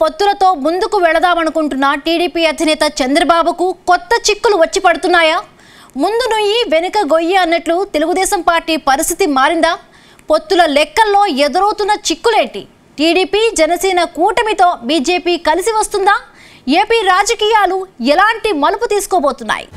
పొత్తులతో ముందుకు వెళదామనుకుంటున్న టీడీపీ అధినేత చంద్రబాబుకు కొత్త చిక్కులు వచ్చి పడుతున్నాయా? ముందు నుయ్యి వెనుక గొయ్యి అన్నట్లు తెలుగుదేశం పార్టీ పరిస్థితి మారిందా? పొత్తుల లెక్కల్లో ఎదురవుతున్న చిక్కులేంటి? టీడీపీ జనసేన కూటమితో బీజేపీ కలిసి వస్తుందా? ఏపీ రాజకీయాలు ఎలాంటి మలుపు తీసుకోబోతున్నాయి?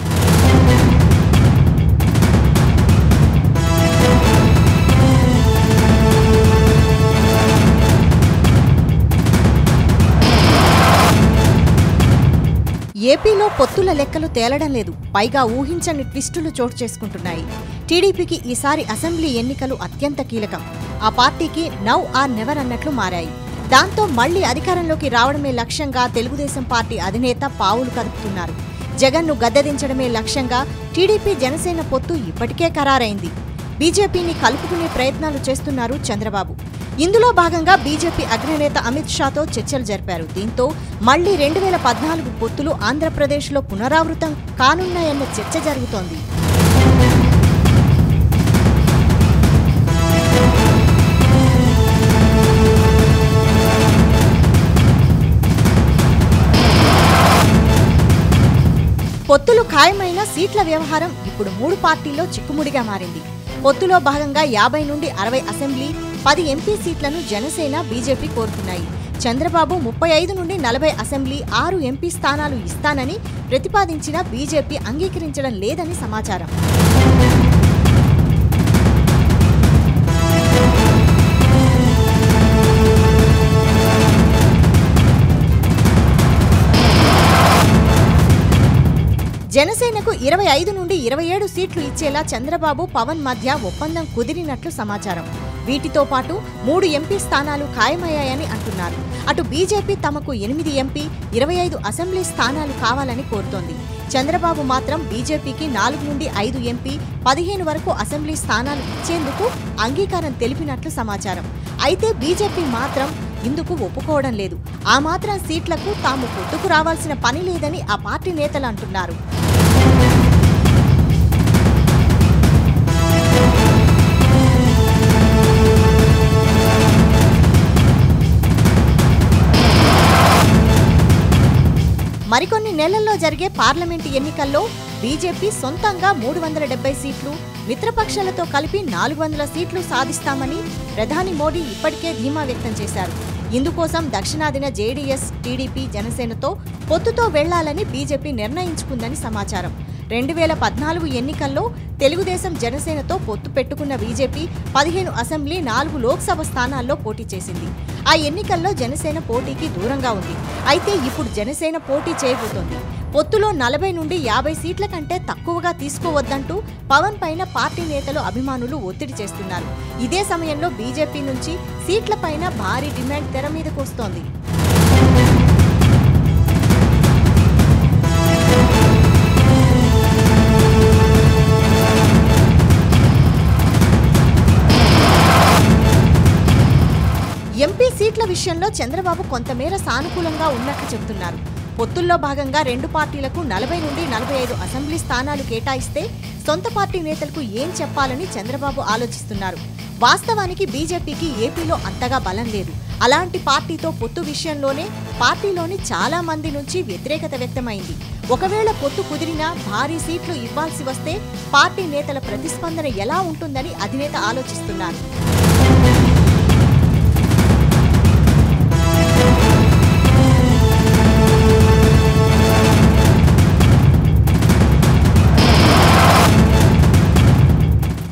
ఏపీలో పొత్తుల లెక్కలు తేలడం లేదు. పైగా ఊహించని ట్విస్టులు చోటు చేసుకుంటున్నాయి. టీడీపీకి ఈసారి అసెంబ్లీ ఎన్నికలు అత్యంత కీలకం. ఆ పార్టీకి నౌ ఆర్ నెవర్ అన్నట్లు మారాయి. దాంతో మళ్లీ అధికారంలోకి రావడమే లక్ష్యంగా తెలుగుదేశం పార్టీ అధినేత పావులు కదుపుతున్నారు. జగన్ను గద్దెదించడమే లక్ష్యంగా టీడీపీ జనసేన పొత్తు ఇప్పటికే ఖరారైంది. బీజేపీని కలుపుకునే ప్రయత్నాలు చేస్తున్నారు చంద్రబాబు. ఇందులో భాగంగా బీజేపీ అగ్రనేత అమిత్ షాతో చర్చలు జరిపారు. దీంతో మళ్లీ 2014 పొత్తులు ఆంధ్రప్రదేశ్లో పునరావృతం కానున్నాయన్న చర్చ జరుగుతోంది. పొత్తులు ఖాయమైన సీట్ల వ్యవహారం ఇప్పుడు 3 పార్టీల్లో చిక్కుముడిగా మారింది. పొత్తులో భాగంగా 50 నుండి 60 అసెంబ్లీ, 10 ఎంపీ సీట్లను జనసేన, బీజేపీ కోరుతున్నాయి. చంద్రబాబు 35 నుండి 40 అసెంబ్లీ, 6 ఎంపీ స్థానాలు ఇస్తానని ప్రతిపాదించిన బీజేపీ అంగీకరించడం లేదని సమాచారం. జనసేనకు 25 నుండి 27 సీట్లు ఇచ్చేలా చంద్రబాబు, పవన్ మధ్య ఒప్పందం కుదిరినట్లు సమాచారం. వీటితో పాటు 3 ఎంపీ స్థానాలు ఖాయమయ్యాయని అంటున్నారు. అటు బీజేపీ తమకు 8 ఎంపీ, 25 అసెంబ్లీ స్థానాలు కావాలని కోరుతోంది. చంద్రబాబు మాత్రం బీజేపీకి 4 నుండి 5 ఎంపీ, 15 వరకు అసెంబ్లీ స్థానాలు ఇచ్చేందుకు అంగీకారం తెలిపినట్లు సమాచారం. అయితే బీజేపీ మాత్రం ఇందుకు ఒప్పుకోవడం లేదు. ఆ మాత్రం సీట్లకు తాము పొత్తుకు రావాల్సిన పని లేదని ఆ పార్టీ నేతలు అంటున్నారు. మరికొన్ని నెలల్లో జరిగే పార్లమెంటు ఎన్నికల్లో బీజేపీ సొంతంగా 370 సీట్లు, మిత్రపక్షాలతో కలిపి 400 సీట్లు సాధిస్తామని ప్రధాని మోడీ ఇప్పటికే ధీమా వ్యక్తం చేశారు. ఇందుకోసం దక్షిణాదిన జేడీఎస్, టీడీపీ, జనసేనతో పొత్తుతో వెళ్లాలని బీజేపీ నిర్ణయించుకుందని సమాచారం. 2014 ఎన్నికల్లో తెలుగుదేశం, జనసేనతో పొత్తు పెట్టుకున్న బీజేపీ 15 అసెంబ్లీ, 4 లోక్సభ స్థానాల్లో పోటీ చేసింది. ఆ ఎన్నికల్లో జనసేన పోటీకి దూరంగా ఉంది. అయితే ఇప్పుడు జనసేన పోటీ చేయబోతోంది. పొత్తులో 40 నుండి 50 సీట్ల కంటే తక్కువగా తీసుకోవద్దంటూ పవన్ పైన పార్టీ నేతలు, అభిమానులు ఒత్తిడి చేస్తున్నారు. ఇదే సమయంలో బీజేపీ నుంచి సీట్లపైన భారీ డిమాండ్ తెర మీదకు వస్తోంది. ఎంపీ సీట్ల విషయంలో చంద్రబాబు కొంతమేర సానుకూలంగా ఉన్నట్లు చెబుతున్నారు. పొత్తుల్లో భాగంగా 2 పార్టీలకు 40 నుండి 45 అసెంబ్లీ స్థానాలు కేటాయిస్తే సొంత పార్టీ నేతలకు ఏం చెప్పాలని చంద్రబాబు ఆలోచిస్తున్నారు. వాస్తవానికి బీజేపీకి ఏపీలో అంతగా బలం లేదు. అలాంటి పార్టీతో పొత్తు విషయంలోనే పార్టీలోని చాలా మంది నుంచి వ్యతిరేకత వ్యక్తమైంది. ఒకవేళ పొత్తు కుదిరినా భారీ సీట్లు ఇవ్వాల్సి వస్తే పార్టీ నేతల ప్రతిస్పందన ఎలా ఉంటుందని అధినేత ఆలోచిస్తున్నారు.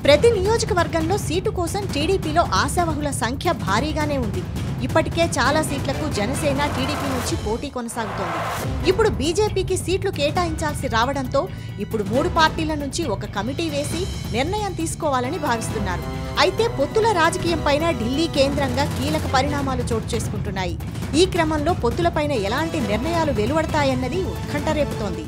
ప్రతి నియోజకవర్గంలో సీటు కోసం టీడీపీలో ఆశావహుల సంఖ్య భారీగానే ఉంది. ఇప్పటికే చాలా సీట్లకు జనసేన, టీడీపీ నుంచి పోటీ కొనసాగుతోంది. ఇప్పుడు బీజేపీకి సీట్లు కేటాయించాల్సి రావడంతో ఇప్పుడు 3 పార్టీల నుంచి ఒక కమిటీ వేసి నిర్ణయం తీసుకోవాలని భావిస్తున్నారు. అయితే పొత్తుల రాజకీయంపైన ఢిల్లీ కేంద్రంగా కీలక పరిణామాలు చోటు చేసుకుంటున్నాయి. ఈ క్రమంలో పొత్తులపైన ఎలాంటి నిర్ణయాలు వెలువడతాయన్నది ఉత్కంఠ రేపుతోంది.